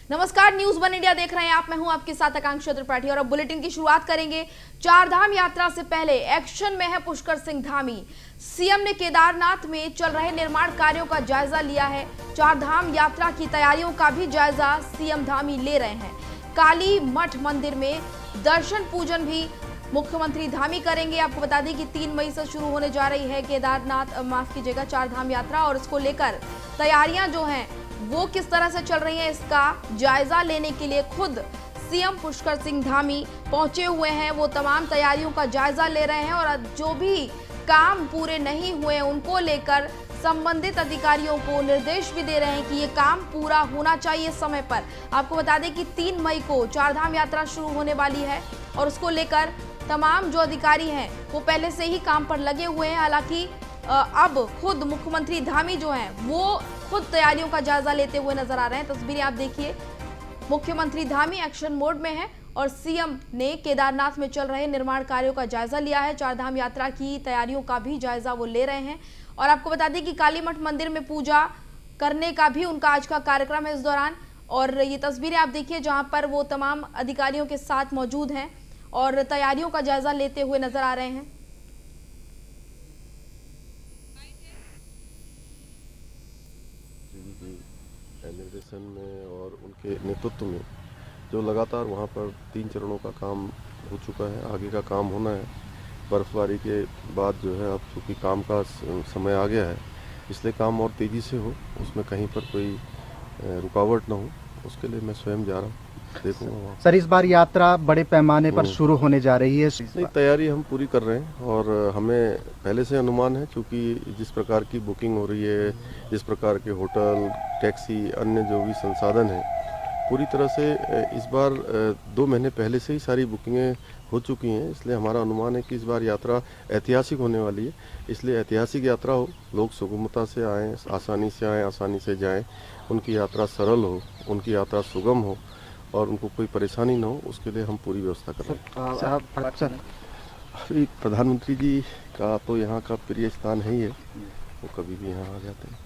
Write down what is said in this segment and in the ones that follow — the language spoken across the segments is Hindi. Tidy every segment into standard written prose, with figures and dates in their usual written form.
नमस्कार, न्यूज वन इंडिया देख रहे हैं आप। मैं हूं आपके साथ आकांक्षा त्रिपाठी और अब बुलेटिन की शुरुआत करेंगे। चार धाम यात्रा से पहले एक्शन में है पुष्कर सिंह धामी। सीएम ने केदारनाथ में चल रहे निर्माण कार्यों का जायजा लिया है। चार धाम यात्रा की तैयारियों का भी जायजा सीएम धामी ले रहे हैं। काली मठ मंदिर में दर्शन पूजन भी मुख्यमंत्री धामी करेंगे। आपको बता दें कि 3 मई से शुरू होने जा रही है चार धाम यात्रा, और इसको लेकर तैयारियां जो हैं वो किस तरह से चल रही हैं, इसका जायजा लेने के लिए खुद सीएम पुष्कर सिंह धामी पहुंचे हुए हैं। वो तमाम तैयारियों का जायजा ले रहे हैं और जो भी काम पूरे नहीं हुए उनको लेकर संबंधित अधिकारियों को निर्देश भी दे रहे हैं कि ये काम पूरा होना चाहिए समय पर। आपको बता दें कि 3 मई को चारधाम यात्रा शुरू होने वाली है और उसको लेकर तमाम जो अधिकारी हैं वो पहले से ही काम पर लगे हुए हैं। हालांकि अब खुद मुख्यमंत्री धामी जो हैं वो खुद तैयारियों का जायजा लेते हुए नजर आ रहे हैं। तस्वीरें आप देखिए, मुख्यमंत्री धामी एक्शन मोड में है और सीएम ने केदारनाथ में चल रहे निर्माण कार्यों का जायजा लिया है। चारधाम यात्रा की तैयारियों का भी जायजा वो ले रहे हैं। और आपको बता दें कि काली मठ मंदिर में पूजा करने का भी उनका आज का कार्यक्रम है इस दौरान। और ये तस्वीरें आप देखिए जहां पर वो तमाम अधिकारियों के साथ मौजूद हैं और तैयारियों का जायजा लेते हुए नजर आ रहे हैं। निर्देशन में और उनके नेतृत्व में जो लगातार वहाँ पर 3 चरणों का काम हो चुका है, आगे का काम होना है। बर्फबारी के बाद जो है अब चूँकि काम का समय आ गया है, इसलिए काम और तेज़ी से हो, उसमें कहीं पर कोई रुकावट ना हो, उसके लिए मैं स्वयं जा रहा हूँ, देखूंगा वहाँ। सर, इस बार यात्रा बड़े पैमाने पर शुरू होने जा रही है। नहीं, तैयारी हम पूरी कर रहे हैं और हमें पहले से अनुमान है, क्योंकि जिस प्रकार की बुकिंग हो रही है, जिस प्रकार के होटल, टैक्सी, अन्य जो भी संसाधन हैं, पूरी तरह से इस बार 2 महीने पहले से ही सारी बुकिंगें हो चुकी हैं। इसलिए हमारा अनुमान है कि इस बार यात्रा ऐतिहासिक होने वाली है। इसलिए ऐतिहासिक यात्रा हो, लोग सुगमता से आएँ, आसानी से आएँ, आसानी से जाएँ, उनकी यात्रा सरल हो, उनकी यात्रा सुगम हो और उनको कोई परेशानी ना हो, उसके लिए हम पूरी व्यवस्था कर रहे हैं। अभी प्रधानमंत्री जी का तो यहाँ का प्रिय स्थान है ही है, वो कभी भी यहाँ आ जाते हैं।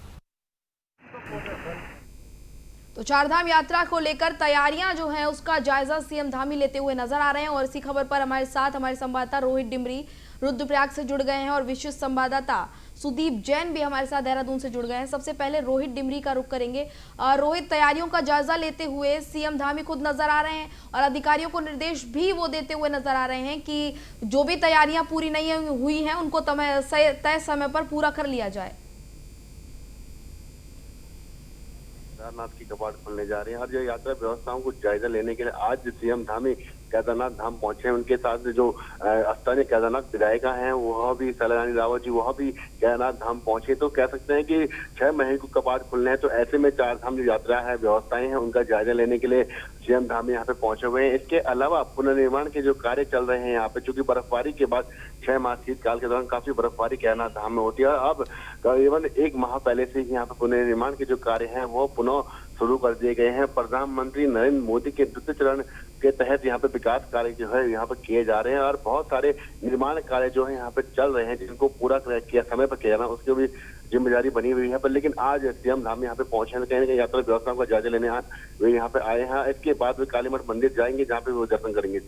तो चारधाम यात्रा को लेकर तैयारियां जो हैं उसका जायजा सीएम धामी लेते हुए नजर आ रहे हैं। और इसी खबर पर हमारे साथ हमारे संवाददाता रोहित डिमरी रुद्रप्रयाग से जुड़ गए हैं और विशेष संवाददाता सुदीप जैन भी हमारे साथ देहरादून से जुड़ गए हैं। सबसे पहले रोहित डिमरी का रुख करेंगे। रोहित, तैयारियों का जायजा लेते हुए सीएम धामी खुद नजर आ रहे हैं और अधिकारियों को निर्देश भी वो देते हुए नजर आ रहे हैं कि जो भी तैयारियां पूरी नहीं हुई हैं उनको तय समय पर पूरा कर लिया जाए। केदारनाथ की कपाट खुलने जा रहे हैं और जो यात्रा व्यवस्थाओं को जायजा लेने के लिए आज सीएम धामी केदारनाथ धाम पहुंचे हैं। उनके साथ जो स्थानीय केदारनाथ विधायिका हैं वह भी, सैलानी रावत जी, वह भी केदारनाथ धाम पहुंचे। तो कह सकते हैं कि 6 मई को कपाट खुलने हैं, तो ऐसे में चार धाम जो यात्रा है, व्यवस्थाएं हैं, उनका जायजा लेने के लिए सीएम धामी यहाँ पे पहुंचे हुए हैं। इसके अलावा पुनर्निर्माण के जो कार्य चल रहे हैं यहाँ पे, चूंकि बर्फबारी के बाद 6 माह शीतकाल के दौरान काफी बर्फबारी केदारनाथ धाम में होती है। अब करीबन 1 माह पहले से ही यहाँ पे पुनर्निर्माण के जो कार्य हैं वो पुनः शुरू कर दिए गए हैं। प्रधानमंत्री नरेंद्र मोदी के द्वितीय चरण के तहत यहाँ पे विकास कार्य जो है यहाँ पे किए जा रहे हैं और बहुत सारे निर्माण कार्य जो है यहाँ पे चल रहे हैं, जिनको पूरा किया समय पर किया जाना, उसकी भी जिम्मेदारी बनी हुई है। पर लेकिन आज सीएम धाम यहाँ पे पहुंचे हैं, कहीं ना कहीं यात्रा व्यवस्था का जायजा लेने वे यहाँ पे आए हैं। इसके बाद वे काली मठ मंदिर जाएंगे, जहाँ पे वो दर्शन करेंगे।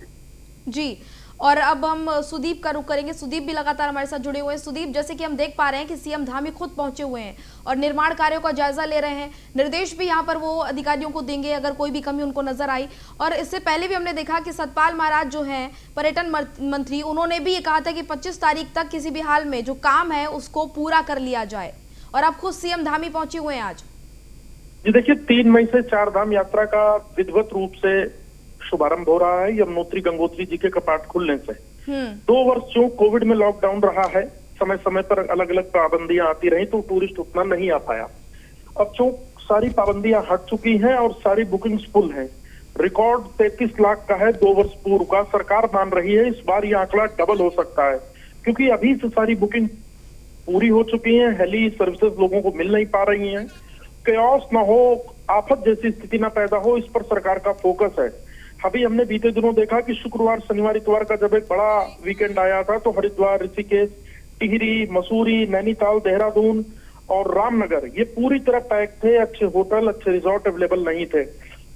जी, और अब हम सुदीप का रुख करेंगे। सुदीप भी लगातार हमारे साथ जुड़े हुए हैं। सुदीप, जैसे कि हम देख पा रहे हैं कि सीएम धामी खुद पहुंचे हुए हैं और निर्माण कार्यों का जायजा ले रहे हैं। निर्देश भी यहां पर वो अधिकारियों को देंगे अगर कोई भी कमी उनको नजर आई। और इससे पहले भी हमने देखा कि सतपाल महाराज जो हैं पर्यटन मंत्री, उन्होंने भी ये कहा था कि 25 तारीख तक किसी भी हाल में जो काम है उसको पूरा कर लिया जाए। और अब खुद सीएम धामी पहुंचे हुए हैं आज। जी देखिए, 3 मई से चारधाम यात्रा का विधिवत रूप से शुभारंभ हो रहा है यमुनोत्री गंगोत्री जी के कपाट खुलने से। 2 वर्ष जो कोविड में लॉकडाउन रहा है, समय समय पर अलग अलग पाबंदियां आती रही, तो टूरिस्ट उतना नहीं आ पाया। अब जो सारी पाबंदियां हट चुकी हैं और सारी बुकिंग्स फुल हैं। रिकॉर्ड 33 लाख का है 2 वर्ष पूर्व का। सरकार मान रही है इस बार ये आंकड़ा डबल हो सकता है, क्योंकि अभी से सारी बुकिंग पूरी हो चुकी है। हेली सर्विसेज लोगों को मिल नहीं पा रही है। केओस ना हो, आफत जैसी स्थिति ना पैदा हो, इस पर सरकार का फोकस है। अभी हमने बीते दिनों देखा कि शुक्रवार, शनिवार, इतवार का जब एक बड़ा वीकेंड आया था तो हरिद्वार, ऋषिकेश, टिहरी, मसूरी, नैनीताल, देहरादून और रामनगर ये पूरी तरह पैक थे। अच्छे होटल, अच्छे रिजॉर्ट अवेलेबल नहीं थे।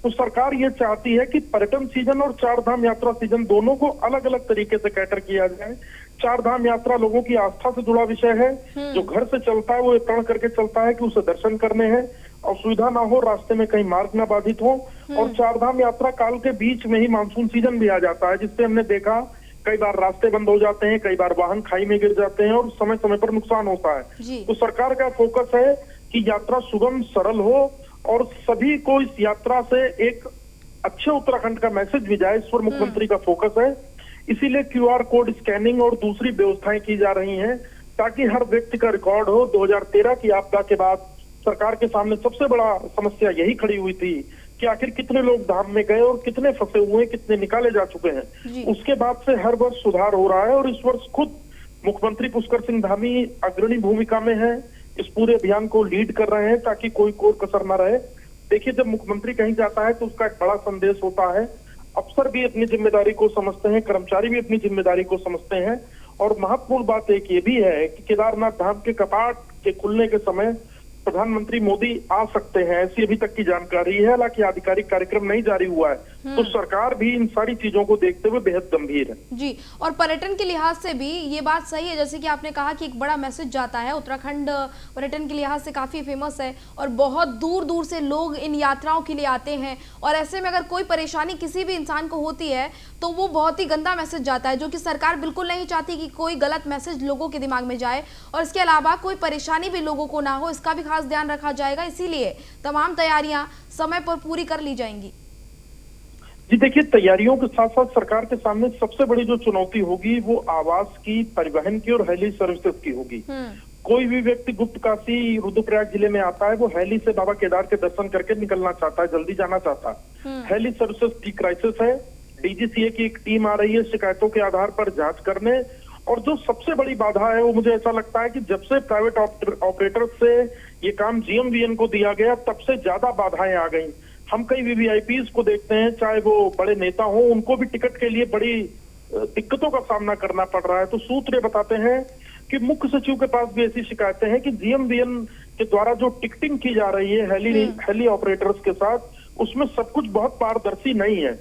तो सरकार ये चाहती है कि पर्यटन सीजन और चार धाम यात्रा सीजन दोनों को अलग अलग तरीके से कैटर किया जाए। चार धाम यात्रा लोगों की आस्था से जुड़ा विषय है। जो घर से चलता है वो ये प्रण करके चलता है कि उसे दर्शन करने हैं, असुविधा ना हो, रास्ते में कहीं मार्ग ना बाधित हो। और चार धाम यात्रा काल के बीच में ही मानसून सीजन भी आ जाता है, जिससे हमने देखा कई बार रास्ते बंद हो जाते हैं, कई बार वाहन खाई में गिर जाते हैं और समय समय पर नुकसान होता है। तो सरकार का फोकस है कि यात्रा सुगम सरल हो और सभी को इस यात्रा से एक अच्छे उत्तराखंड का मैसेज भी जाए, इस पर मुख्यमंत्री का फोकस है। इसीलिए QR कोड स्कैनिंग और दूसरी व्यवस्थाएं की जा रही हैं ताकि हर व्यक्ति का रिकॉर्ड हो। 2013 की आपदा के बाद सरकार के सामने सबसे बड़ा समस्या यही खड़ी हुई थी कि आखिर कितने लोग धाम में गए और कितने फंसे हुए, कितने निकाले जा चुके हैं। उसके बाद से हर वर्ष सुधार हो रहा है और इस वर्ष खुद मुख्यमंत्री पुष्कर सिंह धामी अग्रणी भूमिका में है, इस पूरे अभियान को लीड कर रहे हैं ताकि कोई कोर कसर न रहे। देखिए, जब मुख्यमंत्री कहीं जाता है तो उसका एक बड़ा संदेश होता है। अफसर भी अपनी जिम्मेदारी को समझते हैं, कर्मचारी भी अपनी जिम्मेदारी को समझते हैं। और महत्वपूर्ण बात एक ये भी है कि केदारनाथ धाम के कपाट के खुलने के समय प्रधानमंत्री मोदी आ सकते हैं, ऐसी अभी तक की जानकारी है। हालांकि आधिकारिक कार्यक्रम नहीं जारी हुआ है, तो सरकार भी इन सारी चीजों को देखते हुए बेहद गंभीर है। जी, और पर्यटन के लिहाज से भी ये बात सही है, जैसे कि आपने कहा कि एक बड़ा मैसेज जाता है। उत्तराखंड पर्यटन के लिहाज से काफी फेमस है और बहुत दूर दूर से लोग इन यात्राओं के लिए आते हैं। और ऐसे में अगर कोई परेशानी किसी भी इंसान को होती है तो वो बहुत ही गंदा मैसेज जाता है, जो कि सरकार बिल्कुल नहीं चाहती कि कोई गलत मैसेज लोगों के दिमाग में जाए। और इसके अलावा कोई परेशानी भी लोगों को ना हो, इसका भी खास ध्यान रखा जाएगा। इसीलिए तमाम तैयारियां समय पर पूरी कर ली जाएंगी। जी देखिए, तैयारियों के साथ साथ सरकार के सामने सबसे बड़ी जो चुनौती होगी वो आवास की, परिवहन की और हेली सर्विसेज की होगी। कोई भी व्यक्ति गुप्त काशी रुद्रप्रयाग जिले में आता है, वो हेली से बाबा केदार के दर्शन करके निकलना चाहता है, जल्दी जाना चाहता है। हेली सर्विसेज की क्राइसिस है। DGCA की एक टीम आ रही है शिकायतों के आधार पर जांच करने। और जो सबसे बड़ी बाधा है वो मुझे ऐसा लगता है कि जब से प्राइवेट ऑपरेटर से ये काम GMVN को दिया गया, तब से ज्यादा बाधाएं आ गई। हम कई VVIPs को देखते हैं, चाहे वो बड़े नेता हो, उनको भी टिकट के लिए बड़ी दिक्कतों का सामना करना पड़ रहा है। तो सूत्र ये बताते हैं कि मुख्य सचिव के पास भी ऐसी शिकायतें हैं कि GMVN के द्वारा जो टिकटिंग की जा रही है हेली ऑपरेटर्स के साथ, उसमें सब कुछ बहुत पारदर्शी नहीं है।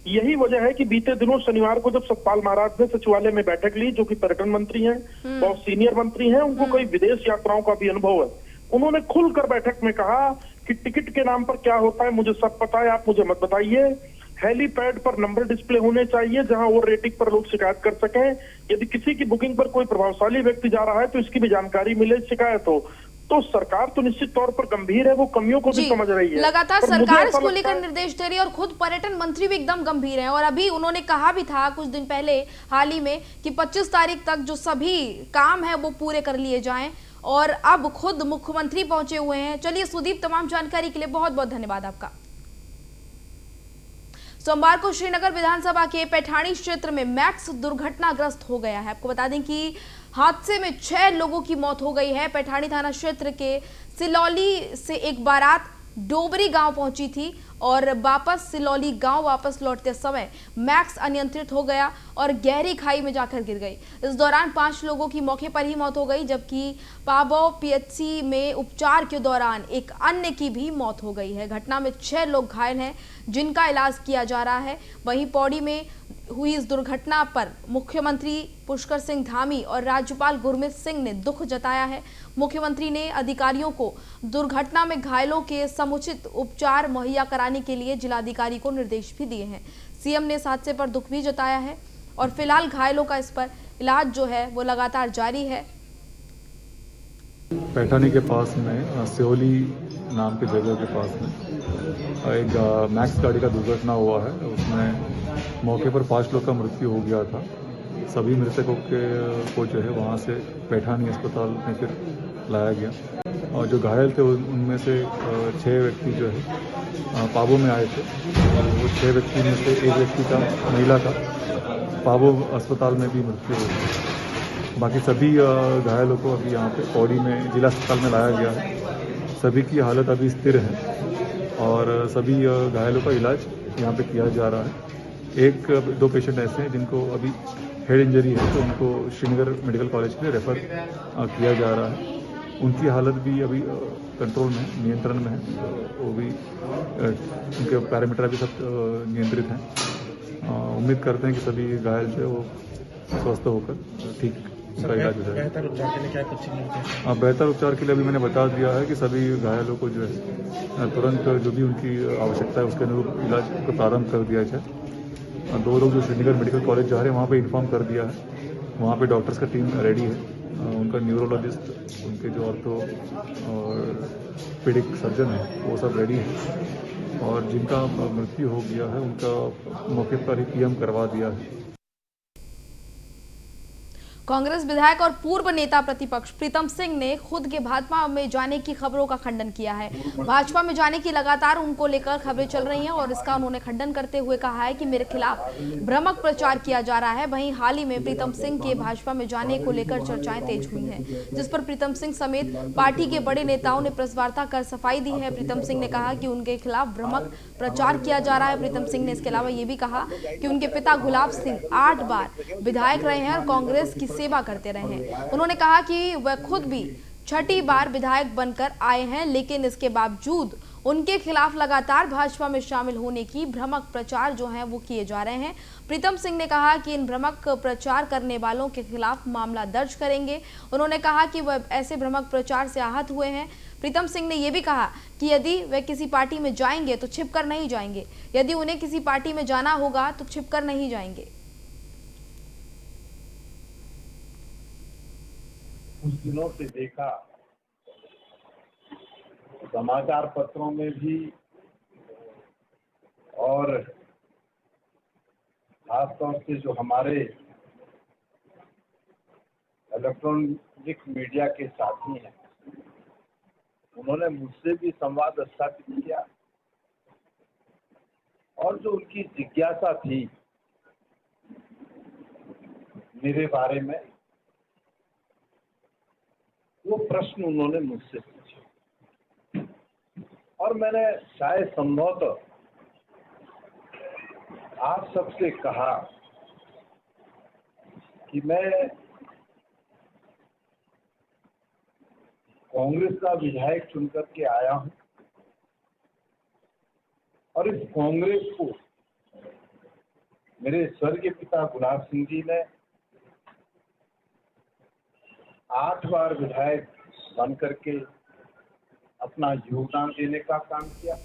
यही वजह है कि बीते दिनों शनिवार को जब सतपाल महाराज ने सचिवालय में बैठक ली, जो कि पर्यटन मंत्री हैं, बहुत सीनियर मंत्री हैं, उनको कई विदेश यात्राओं का भी अनुभव है। उन्होंने खुलकर बैठक में कहा कि टिकट के नाम पर क्या होता है मुझे सब पता है, आप मुझे मत बताइए। हेलीपैड पर नंबर डिस्प्ले होने चाहिए जहां ओवर रेटिंग पर लोग शिकायत कर सकें। यदि किसी की बुकिंग पर कोई प्रभावशाली व्यक्ति जा रहा है तो इसकी भी जानकारी मिले, शिकायत हो। तो सरकार तो निश्चित तौर पर गंभीर है, वो कमियों को भी समझ रही है। लगातार सरकार इसको लेकर निर्देश दे रही है और खुद पर्यटन मंत्री भी एकदम गंभीर हैं। और अभी उन्होंने कहा भी था कुछ दिन पहले हाल ही में कि 25 तारीख तक जो सभी काम है वो पूरे कर लिए जाएं। और अब खुद मुख्यमंत्री पहुंचे हुए हैं। चलिए सुदीप, तमाम जानकारी के लिए बहुत बहुत धन्यवाद आपका। सोमवार को श्रीनगर विधानसभा के पैठानी क्षेत्र में मैक्स दुर्घटनाग्रस्त हो गया है। आपको बता दें कि हादसे में 6 लोगों की मौत हो गई है। पैठानी थाना क्षेत्र के सिलौली से एक बारात डोबरी गांव पहुंची थी और वापस सिलौली गांव वापस लौटते समय मैक्स अनियंत्रित हो गया और गहरी खाई में जाकर गिर गई। इस दौरान 5 लोगों की मौके पर ही मौत हो गई, जबकि पाबौ PHC में उपचार के दौरान एक अन्य की भी मौत हो गई है। घटना में 6 लोग घायल हैं जिनका इलाज किया जा रहा है। वहीं पौड़ी में हुई इस दुर्घटना पर मुख्यमंत्री पुष्कर सिंह धामी और राज्यपाल गुरमीत सिंह ने दुख जताया है। मुख्यमंत्री ने अधिकारियों को दुर्घटना में घायलों के समुचित उपचार मुहैया कराने के लिए जिलाधिकारी को निर्देश भी दिए हैं। CM ने इस हादसे पर दुख भी जताया है और फिलहाल घायलों का इस पर इलाज जो है वो लगातार जारी है। पैठानी के पास में सियोली नाम की जगह के पास में एक मैक्स गाड़ी का दुर्घटना हुआ है। उसमें मौके पर 5 लोग का मृत्यु हो गया था। सभी मृतकों को जो है वहाँ से पैठानी अस्पताल में फिर लाया गया और जो घायल थे उनमें से 6 व्यक्ति जो है पाबो में आए थे। वो 6 व्यक्ति में से एक व्यक्ति का महिला का पाबो अस्पताल में भी मृत्यु हो गई। बाकी सभी घायलों को अभी यहाँ पे पौड़ी में जिला अस्पताल में लाया गया है। सभी की हालत अभी स्थिर है और सभी घायलों का इलाज यहाँ पे किया जा रहा है। 1-2 पेशेंट ऐसे हैं जिनको अभी हेड इंजरी है, तो उनको श्रीनगर मेडिकल कॉलेज के लिए रेफर किया जा रहा है। उनकी हालत भी अभी कंट्रोल में, नियंत्रण में है। वो भी उनके पैरामीटर भी सब नियंत्रित हैं। उम्मीद करते हैं कि सभी घायल जो है वो स्वस्थ होकर ठीक का इलाज हो जाए। बेहतर उपचार के लिए क्या कुछ निर्देश? बेहतर उपचार के लिए अभी मैंने बता दिया है कि सभी घायलों को जो है तुरंत जो भी उनकी आवश्यकता है उसके अनुरूप इलाज को प्रारंभ कर दिया जाए। 2 लोग जो श्रीनगर मेडिकल कॉलेज जा रहे हैं वहाँ पे इन्फॉर्म कर दिया है, वहाँ पे डॉक्टर्स का टीम रेडी है। उनका न्यूरोलॉजिस्ट, उनके जो ऑर्थो और पीडिक सर्जन है वो सब रेडी है, और जिनका मृत्यु हो गया है उनका मौके पर ही पीएम करवा दिया है। कांग्रेस विधायक और पूर्व नेता प्रतिपक्ष प्रीतम सिंह ने खुद के भाजपा में जाने की खबरों का खंडन किया है। भाजपा में जाने की लगातार उनको लेकर खबरें चल रही हैं और इसका उन्होंने खंडन करते हुए कहा है कि मेरे खिलाफ भ्रामक प्रचार किया जा रहा है। वहीं हाल ही में प्रीतम सिंह के भाजपा में जाने को लेकर चर्चाएं तेज हुई हैं, जिस पर प्रीतम सिंह समेत पार्टी के बड़े नेताओं ने प्रेस वार्ता कर सफाई दी है। प्रीतम सिंह ने कहा कि उनके खिलाफ भ्रामक प्रचार किया जा रहा है। प्रीतम सिंह ने इसके अलावा ये भी कहा कि उनके पिता गुलाब सिंह 8 बार विधायक रहे हैं और कांग्रेस की सेवा करते रहे हैं। उन्होंने कहा कि वह खुद भी 6ठी बार विधायक बनकर आए हैं, लेकिन इसके बावजूद उनके खिलाफ लगातार भाजपा में शामिल होने की भ्रामक प्रचार जो हैं वो किए जा रहे हैं। प्रीतम सिंह ने कहा कि इन भ्रामक प्रचार करने वालों के खिलाफ मामला दर्ज करेंगे। उन्होंने कहा कि वह ऐसे भ्रामक प्रचार से आहत हुए हैं। प्रीतम सिंह ने यह भी कहा कि यदि वे किसी पार्टी में जाएंगे तो छिपकर नहीं जाएंगे, यदि उन्हें किसी पार्टी में जाना होगा तो छिपकर नहीं जाएंगे। कुछ दिनों से देखा समाचार पत्रों में भी और खासतौर से जो हमारे इलेक्ट्रॉनिक मीडिया के साथी हैं उन्होंने मुझसे भी संवाद स्थापित किया, और जो उनकी जिज्ञासा थी मेरे बारे में, वो प्रश्न उन्होंने मुझसे पूछे, और मैंने शायद संभवतः आप सबसे कहा कि मैं कांग्रेस का विधायक चुनकर के आया हूं, और इस कांग्रेस को मेरे स्वर्गीय पिता गुलाब सिंह जी ने 8 बार विधायक बन करके अपना योगदान देने का काम किया।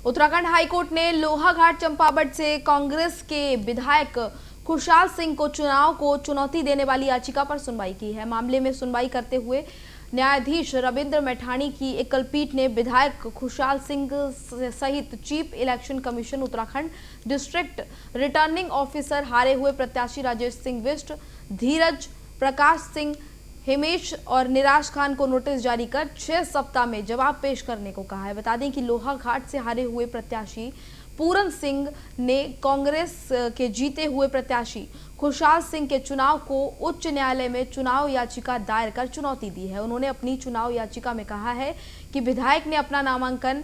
उत्तराखंड हाईकोर्ट ने लोहाघाट चंपावत से कांग्रेस के विधायक खुशहाल सिंह को चुनाव को चुनौती देने वाली याचिका पर सुनवाई की है। मामले में सुनवाई करते हुए न्यायाधीश रविंद्र मैठाणी की एकल पीठ ने विधायक खुशहाल सिंह सहित chief election commission Uttarakhand, district returning officer हारे हुए प्रत्याशी राजेश सिंह बिष्ट, धीरज प्रकाश सिंह, हिमेश और निराश खान को नोटिस जारी कर 6 सप्ताह में जवाब पेश करने को कहा है। बता दें कि लोहाघाट से हारे हुए प्रत्याशी पूरन सिंह ने कांग्रेस के जीते हुए प्रत्याशी खुशहाल सिंह के चुनाव को उच्च न्यायालय में चुनाव याचिका दायर कर चुनौती दी है। उन्होंने अपनी चुनाव याचिका में कहा है कि विधायक ने अपना नामांकन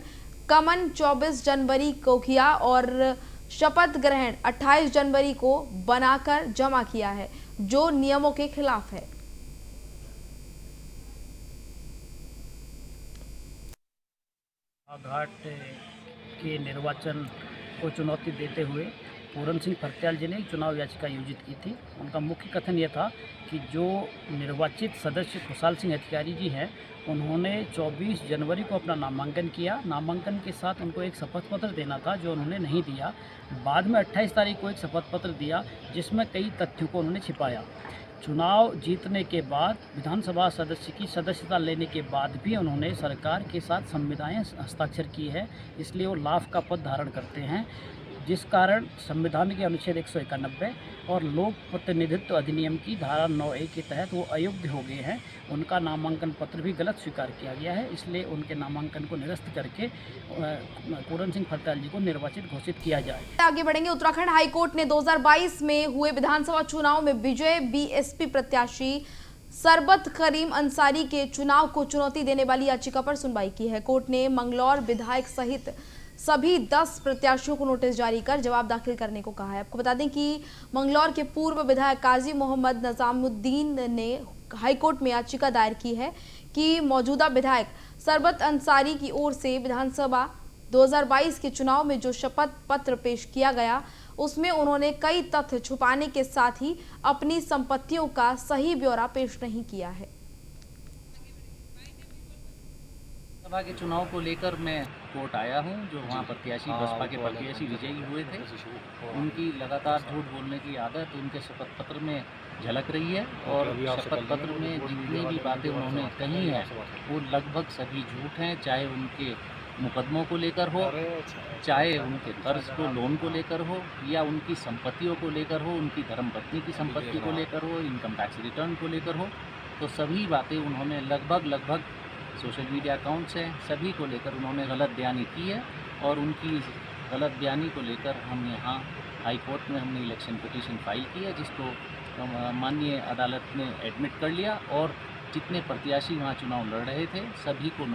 कमन 24 जनवरी को किया और शपथ ग्रहण 28 जनवरी को बनाकर जमा किया है, जो नियमों के खिलाफ है। घाट के निर्वाचन को चुनौती देते हुए पूरन सिंह फर्त्याल जी ने चुनाव याचिका आयोजित की थी। उनका मुख्य कथन यह था कि जो निर्वाचित सदस्य खुशहाल सिंह अधिकारी जी हैं उन्होंने 24 जनवरी को अपना नामांकन किया। नामांकन के साथ उनको एक शपथ पत्र देना था जो उन्होंने नहीं दिया। बाद में 28 तारीख को एक शपथ पत्र दिया जिसमें कई तथ्यों को उन्होंने छिपाया। चुनाव जीतने के बाद विधानसभा सदस्य की सदस्यता लेने के बाद भी उन्होंने सरकार के साथ संविधाएं हस्ताक्षर की है, इसलिए वो लाभ का पद धारण करते हैं, जिस कारण संविधान के अनुच्छेद 191 और लोक प्रतिनिधित्व अधिनियम की धारा 9A के तहत वो अयोग्य हो गए हैं। उनका नामांकन पत्र भी गलत स्वीकार किया गया है, इसलिए उनके नामांकन को निरस्त करके पूरन सिंह फर्त्याल जी को निर्वाचित घोषित किया जाए। आगे बढ़ेंगे। उत्तराखंड हाईकोर्ट ने 2022 में हुए विधानसभा चुनाव में विजय बीएसपी प्रत्याशी सरबत करीम अंसारी के चुनाव को चुनौती देने वाली याचिका पर सुनवाई की है। कोर्ट ने मंगलौर विधायक सहित सभी 10 प्रत्याशियों को नोटिस जारी कर जवाब दाखिल करने को कहा है। आपको बता दें कि मंगलौर के पूर्व विधायक काजी मोहम्मद नजामुद्दीन ने हाईकोर्ट में याचिका दायर की है कि मौजूदा विधायक सरबत अंसारी की ओर से विधानसभा 2022 के चुनाव में जो शपथ पत्र पेश किया गया उसमें उन्होंने कई तथ्य छुपाने के साथ ही अपनी संपत्तियों का सही ब्यौरा पेश नहीं किया है। सभा के चुनाव को लेकर मैं कोर्ट आया हूं, जो वहां प्रत्याशी बसपा के प्रत्याशी विजयी हुए थे, उनकी लगातार झूठ बोलने की आदत उनके शपथ पत्र में झलक रही है और शपथ पत्र में जितनी भी बातें उन्होंने कही हैं वो लगभग सभी झूठ हैं, चाहे उनके मुकदमों को लेकर हो, चाहे उनके कर्ज को लोन को लेकर हो, या उनकी संपत्तियों को लेकर हो, उनकी धर्मपत्नी की संपत्ति को लेकर हो, इनकम टैक्स रिटर्न को लेकर हो। तो सभी बातें उन्होंने लगभग सोशल मीडिया अकाउंट्स हैं सभी को लेकर उन्होंने गलत बयानी की है और उनकी गलत बयानी को लेकर हम यहाँ हाई कोर्ट में हमने इलेक्शन पिटीशन फाइल की है, जिसको माननीय अदालत ने एडमिट कर लिया और जितने प्रत्याशी वहाँ चुनाव लड़ रहे थे सभी को।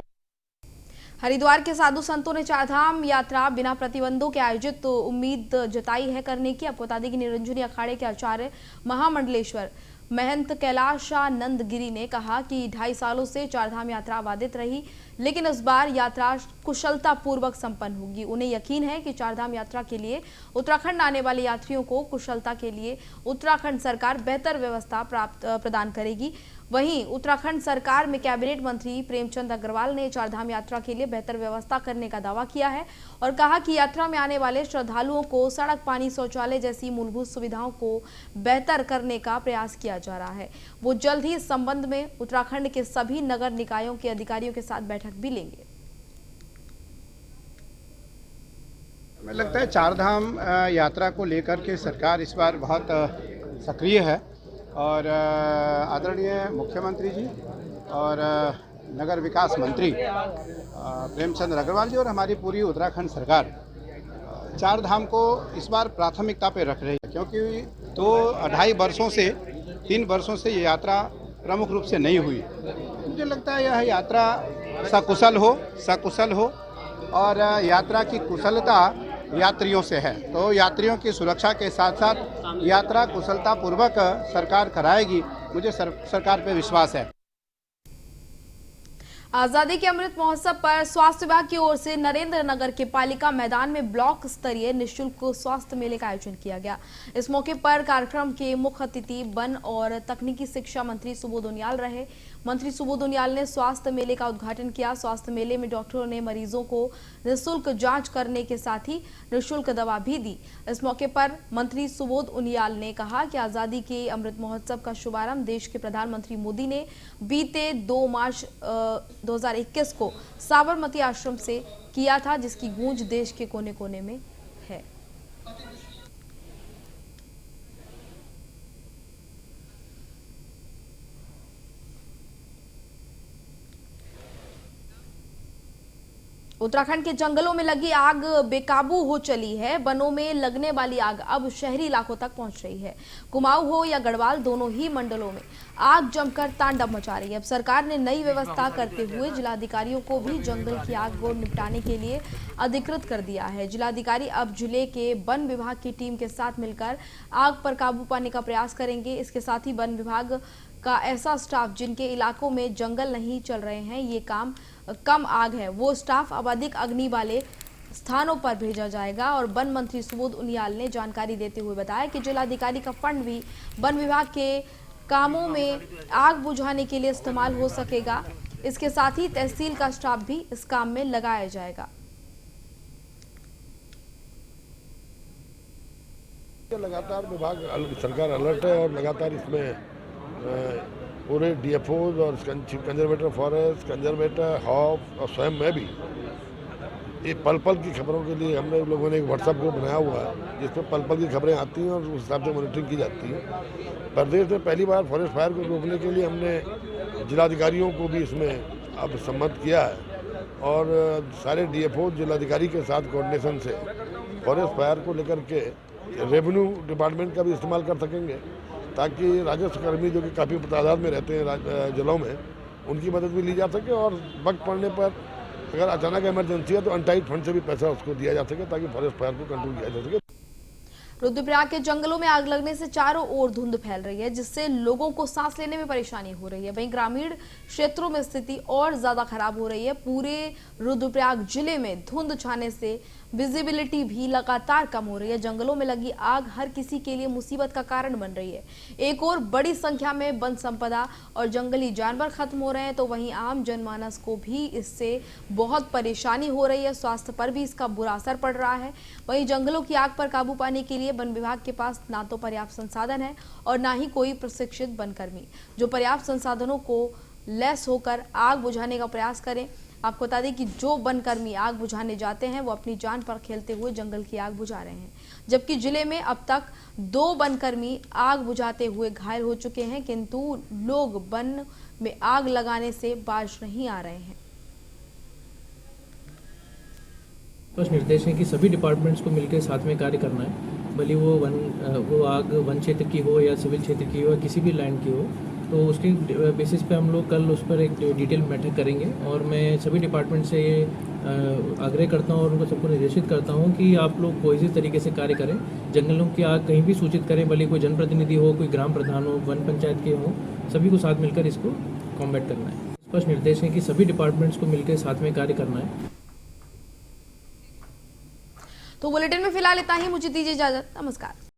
हरिद्वार के साधु संतों ने चारधाम यात्रा बिना प्रतिबंधों के आयोजित तो उम्मीद जताई है करने की। आपको बता दें कि निरंजनी अखाड़े के आचार्य महामंडलेश्वर महंत कैलाशानंद गिरी ने कहा कि 2.5 सालों से चारधाम यात्रा बाधित रही, लेकिन इस बार यात्रा कुशलता पूर्वक संपन्न होगी। उन्हें यकीन है कि चारधाम यात्रा के लिए उत्तराखंड आने वाले यात्रियों को कुशलता के लिए उत्तराखंड सरकार बेहतर व्यवस्था प्रदान करेगी। वहीं उत्तराखंड सरकार में कैबिनेट मंत्री प्रेमचंद अग्रवाल ने चारधाम यात्रा के लिए बेहतर व्यवस्था करने का दावा किया है और कहा कि यात्रा में आने वाले श्रद्धालुओं को सड़क, पानी, शौचालय जैसी मूलभूत सुविधाओं को बेहतर करने का प्रयास किया जा रहा है। वो जल्द ही इस संबंध में उत्तराखंड के सभी नगर निकायों के अधिकारियों के साथ बैठक भी लेंगे। हमें लगता है चारधाम यात्रा को लेकर के सरकार इस बार बहुत सक्रिय है और आदरणीय मुख्यमंत्री जी और नगर विकास मंत्री प्रेमचंद अग्रवाल जी और हमारी पूरी उत्तराखंड सरकार चारधाम को इस बार प्राथमिकता पे रख रही है, क्योंकि 2-2.5 वर्षों से 3 वर्षों से ये यात्रा प्रमुख रूप से नहीं हुई। मुझे लगता है यह यात्रा सकुशल हो और यात्रा की कुशलता यात्रियों से है, तो यात्रियों की सुरक्षा के साथ साथ यात्रा कुशलता पूर्वक सरकार कराएगी। मुझे सरकार पे विश्वास है। आजादी के अमृत महोत्सव पर स्वास्थ्य विभाग की ओर से नरेंद्र नगर के पालिका मैदान में ब्लॉक स्तरीय निःशुल्क स्वास्थ्य मेले का आयोजन किया गया। इस मौके पर कार्यक्रम के मुख्य अतिथि वन और तकनीकी शिक्षा मंत्री सुबोध उनियाल रहे। मंत्री सुबोध उनियाल ने स्वास्थ्य मेले का उद्घाटन किया। स्वास्थ्य मेले में डॉक्टरों ने मरीजों को निःशुल्क जांच करने के साथ ही निःशुल्क दवा भी दी। इस मौके पर मंत्री सुबोध उनियाल ने कहा कि आजादी के अमृत महोत्सव का शुभारंभ देश के प्रधानमंत्री मोदी ने बीते 2 मार्च 2021 को साबरमती आश्रम से किया था, जिसकी गूंज देश के कोने कोने में है। उत्तराखंड के जंगलों में लगी आग बेकाबू हो चली है। वनों में लगने वाली आग अब शहरी इलाकों तक पहुंच रही है। कुमाऊं हो या गढ़वाल, दोनों ही मंडलों में आग जमकर तांडव मचा रही है। अब सरकार ने नई व्यवस्था करते हुए जिलाधिकारियों को भी जंगल की आग को निपटाने के लिए अधिकृत कर दिया है। जिलाधिकारी अब जिले के वन विभाग की टीम के साथ मिलकर आग पर काबू पाने का प्रयास करेंगे। इसके साथ ही वन विभाग का ऐसा स्टाफ जिनके इलाकों में जंगल नहीं चल रहे हैं, ये काम कम आग है, वो स्टाफ अब अधिक अग्नि वाले स्थानों पर भेजा जाएगा। और वन मंत्री सुबोध उनियाल ने जानकारी देते हुए बताया कि जिलाधिकारी का फंड भी वन विभाग के कामों में आग बुझाने के लिए इस्तेमाल हो सकेगा। इसके साथ ही तहसील का स्टाफ भी इस काम में लगाया जाएगा। लगातार विभाग सरकार अलर्ट है और लगातार इसमें पूरे डीएफओज और कंजर्वेटर फॉरेस्ट, कंजर्वेटर हॉफ और स्वयं मैं भी ये पल पल की खबरों के लिए हमने लोगों ने एक व्हाट्सएप ग्रुप बनाया हुआ है जिसमें पल पल की खबरें आती हैं और उस हिसाब से मॉनिटरिंग की जाती है। प्रदेश में पहली बार फॉरेस्ट फायर को रोकने के लिए हमने जिलाधिकारियों को भी इसमें अब सम्मत किया है और सारे डीएफओ जिलाधिकारी के साथ कोऑर्डिनेशन से फॉरेस्ट फायर को लेकर के रेवेन्यू डिपार्टमेंट का भी इस्तेमाल कर सकेंगे, ताकि राजस्व कर्मी जो कि काफ़ी तादाद में रहते हैं जिलों में, उनकी मदद भी ली जा सके और वक्त पड़ने पर अगर अचानक इमरजेंसी है तो अनटाइड फंड से भी पैसा उसको दिया जा सके ताकि फॉरेस्ट फायर को कंट्रोल किया जा सके। रुद्रप्रयाग के जंगलों में आग लगने से चारों ओर धुंध फैल रही है, जिससे लोगों को सांस लेने में परेशानी हो रही है। वहीं ग्रामीण क्षेत्रों में स्थिति और ज्यादा खराब हो रही है। पूरे रुद्रप्रयाग जिले में धुंध छाने से विजिबिलिटी भी लगातार कम हो रही है। जंगलों में लगी आग हर किसी के लिए मुसीबत का कारण बन रही है। एक और बड़ी संख्या में वन संपदा और जंगली जानवर खत्म हो रहे हैं, तो वहीं आम जनमानस को भी इससे बहुत परेशानी हो रही है। स्वास्थ्य पर भी इसका बुरा असर पड़ रहा है। वहीं जंगलों की आग पर काबू पाने के लिए वन विभाग के पास ना तो पर्याप्त संसाधन है और ना ही कोई प्रशिक्षित वनकर्मी जो पर्याप्त संसाधनों को लैस होकर आग बुझाने का प्रयास करें। आपको बता दें कि जो वनकर्मी आग बुझाने जाते हैं वो अपनी जान पर खेलते हुए जंगल की आग बुझा रहे हैं, जबकि जिले में अब तक 2 वनकर्मी आग बुझाते हुए घायल हो चुके हैं, किंतु लोग वन में आग लगाने से बाज नहीं आ रहे हैं। बस निर्देश है कि सभी डिपार्टमेंट्स को मिलकर साथ में कार्य करना है, भले वो आग वन क्षेत्र की हो या सिविल क्षेत्र की हो या किसी भी लैंड की हो, तो उसके बेसिस पे हम लोग कल उस पर एक डिटेल बैठक करेंगे। और मैं सभी डिपार्टमेंट से ये आग्रह करता हूँ और उनको सबको निर्देशित करता हूँ कि आप लोग कोई भी तरीके से कार्य करें। जंगलों की आग कहीं भी सूचित करें, भले कोई जनप्रतिनिधि हो, कोई ग्राम प्रधान हो, वन पंचायत के हो, सभी को साथ मिलकर इसको कॉम्बैट करना है। स्पष्ट निर्देश है कि सभी डिपार्टमेंट्स को मिलकर साथ में कार्य करना है। तो बुलेटिन में फिलहाल इतना ही। मुझे दीजिए इजाजत। नमस्कार।